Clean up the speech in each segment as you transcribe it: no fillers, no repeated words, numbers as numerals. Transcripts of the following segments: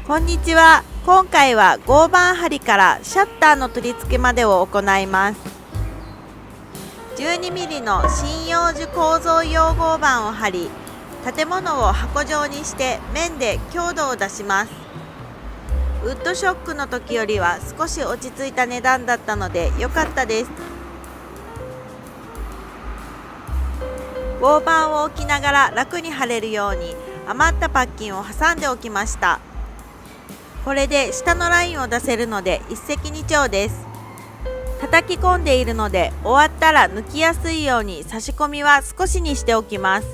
こんにちは。今回は合板張りからシャッターの取り付けまでを行います。12mm の針葉樹構造用合板を張り、建物を箱状にして面で強度を出します。ウッドショックの時よりは少し落ち着いた値段だったので良かったです。合板を置きながら楽に貼れるように余ったパッキンを挟んでおきました。これで下のラインを出せるので一石二鳥です。叩き込んでいるので終わったら抜きやすいように差し込みは少しにしておきます。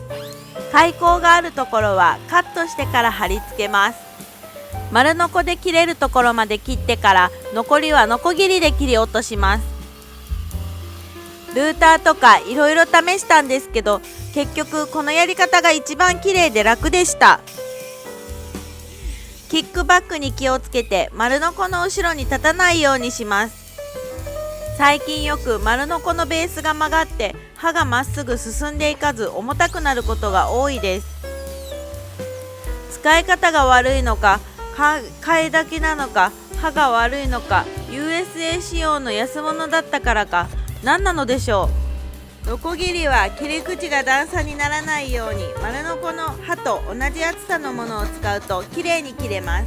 開口があるところはカットしてから貼り付けます。丸ノコで切れるところまで切ってから残りはノコギリで切り落とします。ルーターとかいろいろ試したんですけど、結局このやり方が一番綺麗で楽でした。キックバックに気をつけて丸ノコの後ろに立たないようにします。最近よく丸ノコのベースが曲がって刃がまっすぐ進んでいかず重たくなることが多いです。使い方が悪いのか、替えだけなのか、刃が悪いのか、 USA 仕様の安物だったからか、何なのでしょう。ノコギリは切り口が段差にならないように丸ノコの刃と同じ厚さのものを使うときれいに切れます。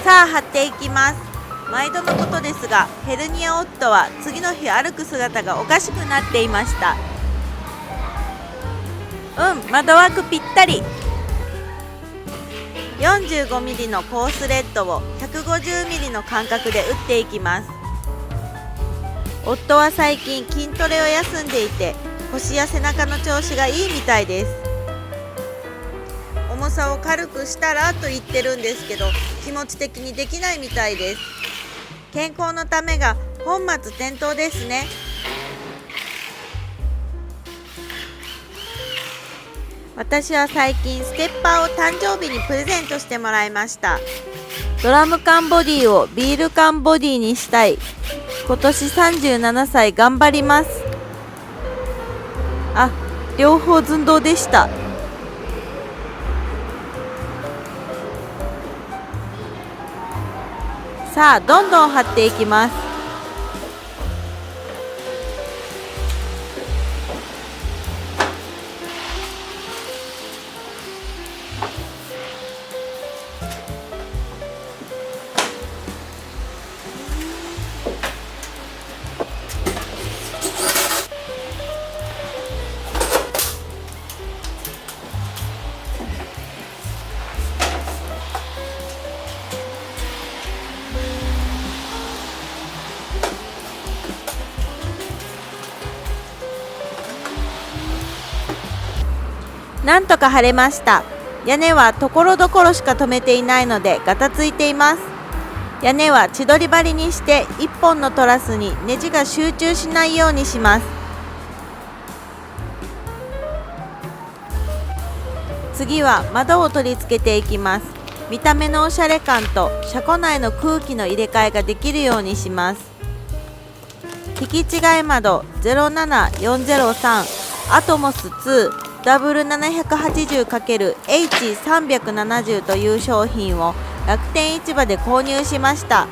さあ貼っていきます。毎度のことですが、ヘルニア夫は次の日歩く姿がおかしくなっていました。窓枠ぴったり。 45mm のコースレッドを 150mm の間隔で打っていきます。夫は最近筋トレを休んでいて腰や背中の調子がいいみたいです。重さを軽くしたらと言ってるんですけど、気持ち的にできないみたいです。健康のためが本末転倒ですね。私は最近ステッパーを誕生日にプレゼントしてもらいました。ドラム缶ボディをビール缶ボディにしたい。今年37歳頑張ります。両方寸胴でした。さあどんどん貼っていきます。なんとか貼れました。屋根はところどころしか留めていないのでガタついています。屋根は千鳥張りにして1本のトラスにネジが集中しないようにします。次は窓を取り付けていきます。見た目のおしゃれ感と車庫内の空気の入れ替えができるようにします。引き違い窓 07403 アトモス2W780×H370 という商品を楽天市場で購入しました。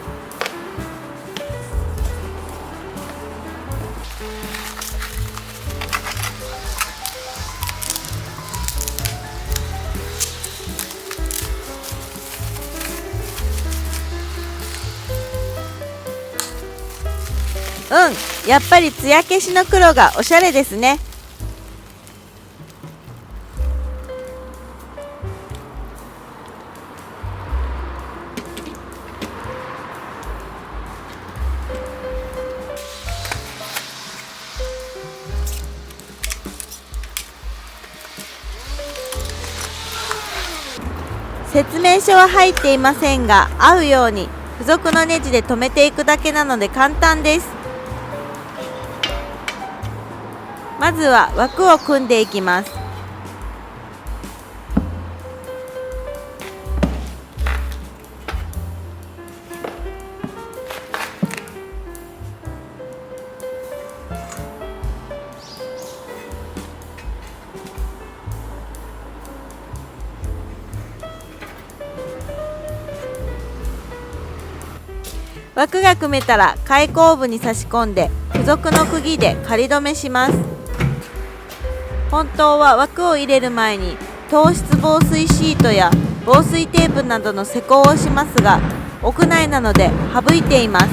やっぱり艶消しの黒がおしゃれですね。説明書は入っていませんが、合うように付属のネジで留めていくだけなので簡単です。まずは枠を組んでいきます。枠が組めたら開口部に差し込んで付属の釘で仮止めします。本当は枠を入れる前に糖質防水シートや防水テープなどの施工をしますが、屋内なので省いています。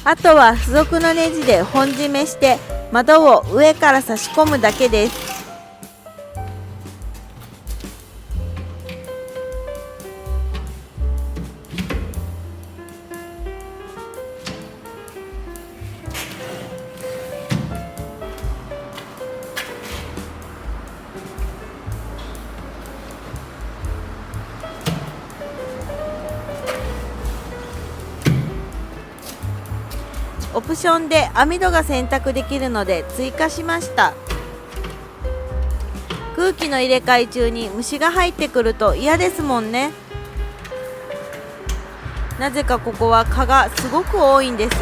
あとは付属のネジで本締めして窓を上から差し込むだけです。オプションで網戸が選択できるので追加しました。空気の入れ替え中に虫が入ってくると嫌ですもんね。なぜかここは蚊がすごく多いんです。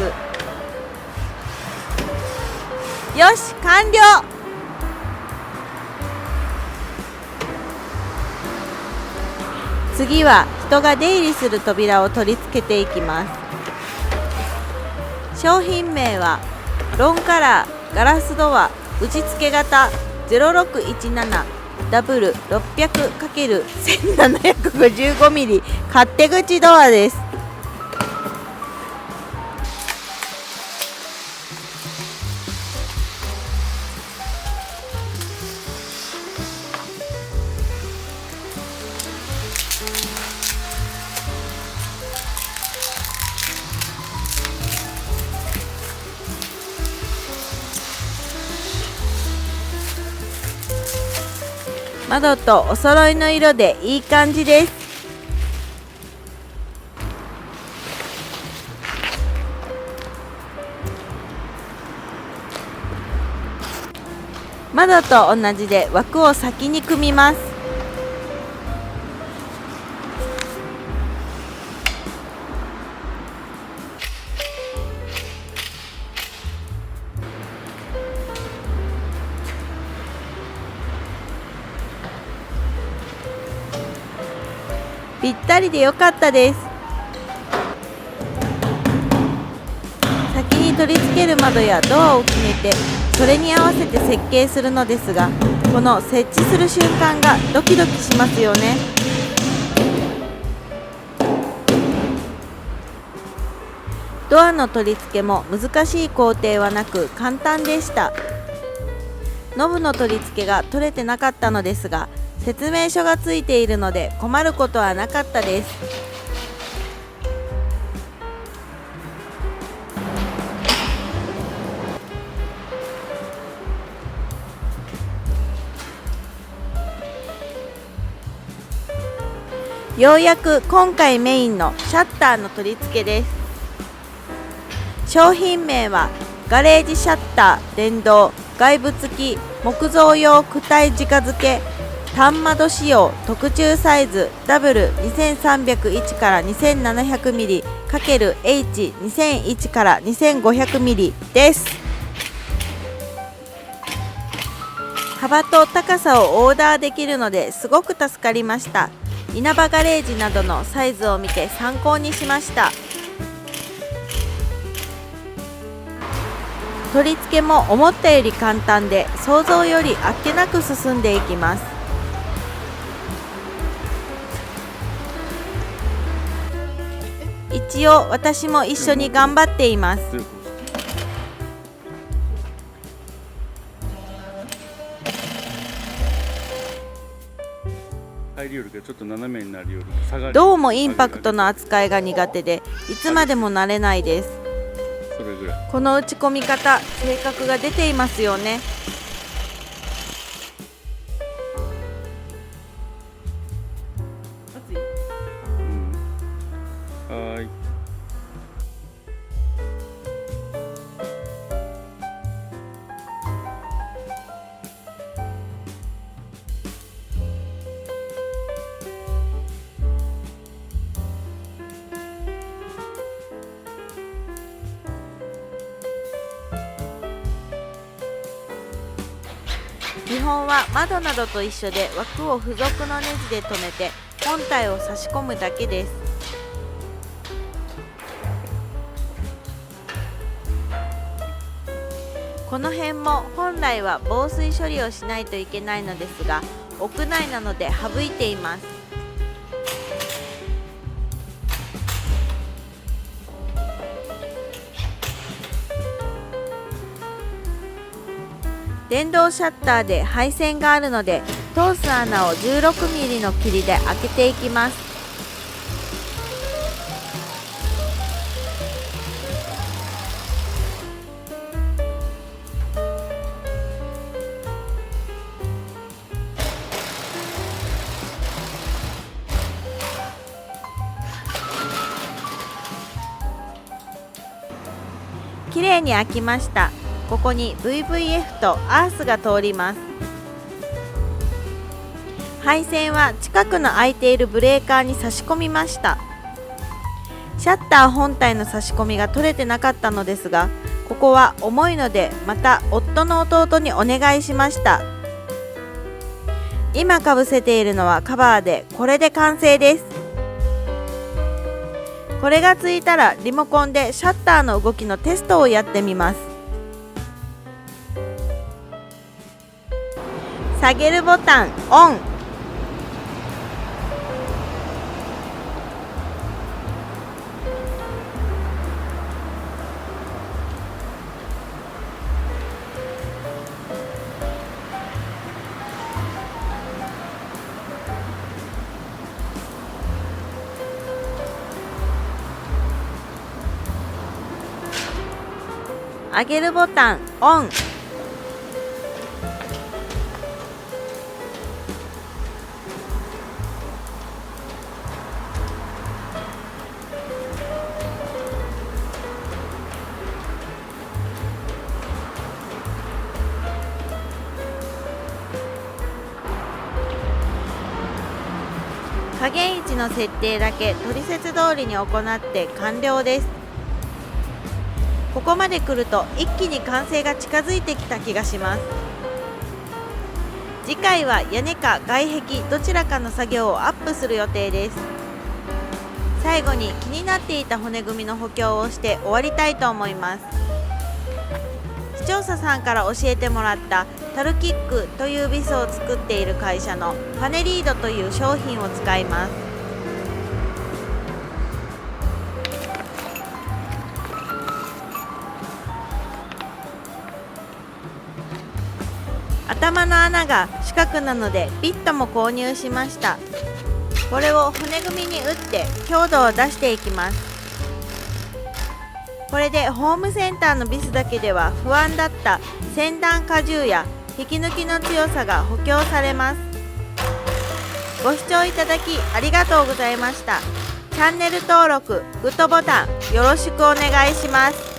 よし、完了。次は人が出入りする扉を取り付けていきます。商品名はロンカラーガラスドア打ち付け型 0617W600×1755mm 勝手口ドアです。窓とお揃いの色でいい感じです。窓と同じで枠を先に組みます。ぴったりで良かったです。先に取り付ける窓やドアを決めてそれに合わせて設計するのですが、この設置する瞬間がドキドキしますよね。ドアの取り付けも難しい工程はなく簡単でした。ノブの取り付けが取れてなかったのですが、説明書がついているので困ることはなかったです。ようやく今回メインのシャッターの取り付けです。商品名はガレージシャッター電動外部付き木造用躯体直付け単窓仕様特注サイズ W2301 から 2700mm×H2001 から 2500mm です。幅と高さをオーダーできるのですごく助かりました。稲葉ガレージなどのサイズを見て参考にしました。取り付けも思ったより簡単で想像よりあっけなく進んでいきます。一応私も一緒に頑張っています。どうもインパクトの扱いが苦手でいつまでも慣れないです。この打ち込み方、性格が出ていますよね。熱い？基本は窓などと一緒で枠を付属のネジで留めて本体を差し込むだけです。この辺も本来は防水処理をしないといけないのですが、屋内なので省いています。電動シャッターで配線があるので、通す穴を 16mm の切りで開けていきます。きれいに開きました。ここに VVF とアースが通ります。配線は近くの空いているブレーカーに差し込みました。シャッター本体の差し込みが取れてなかったのですが、ここは重いのでまた夫の弟にお願いしました。今かぶせているのはカバーで、これで完成です。これがついたらリモコンでシャッターの動きのテストをやってみます。下げるボタンオン。上げるボタンオン。加減位置の設定だけ取説通りに行って完了です。ここまで来ると一気に完成が近づいてきた気がします。次回は屋根か外壁どちらかの作業をアップする予定です。最後に気になっていた骨組みの補強をして終わりたいと思います。視聴者さんから教えてもらったタルキックというビスを作っている会社のファネリードという商品を使います。頭の穴が四角なのでビットも購入しました。これを骨組みに打って強度を出していきます。これでホームセンターのビスだけでは不安だった先端荷重や引き抜きの強さが補強されます。ご視聴いただきありがとうございました。チャンネル登録、グッドボタンよろしくお願いします。